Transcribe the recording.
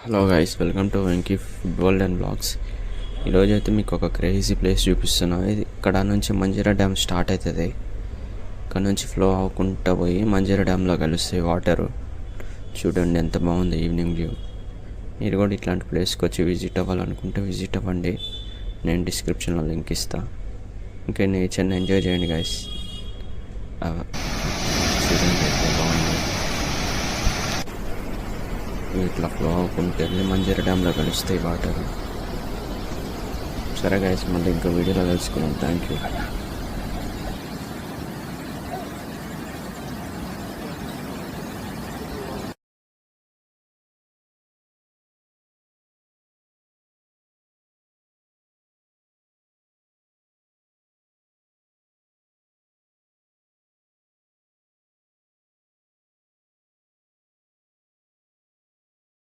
Hello guys, welcome to Venky football and blogs. ఈరోజు అయితే మీకు ఒక క్రేజీ ప్లేస్ చూపిస్తున్నా. ఇది ఇక్కడ నుంచి మంజీరా డ్యామ్ స్టార్ట్ అవుతుంది. ఇక్కడ నుంచి ఫ్లో అవ్వకుండా పోయి మంజీరా డ్యామ్లో కలుస్తాయి వాటరు. చూడండి ఎంత బాగుంది ఈవినింగ్ వ్యూ. మీరు కూడా ఇట్లాంటి ప్లేస్కి వచ్చి విజిట్ అవ్వాలనుకుంటే విజిట్ అవ్వండి. నేను డిస్క్రిప్షన్లో లింక్ ఇస్తాను. ఇంకా నేచర్ని ఎంజాయ్ చేయండి గైస్. చూడండి ఎంత బాగుంది. ఇట్లా ఫ్లో అవ్వకుంటే వెళ్ళి మంజీరా డ్యామ్లో కలుస్తాయి వాటర్. సరే గైస్, మళ్ళీ ఇంకో వీడియోలో కలుసుకున్నాం. Thank you.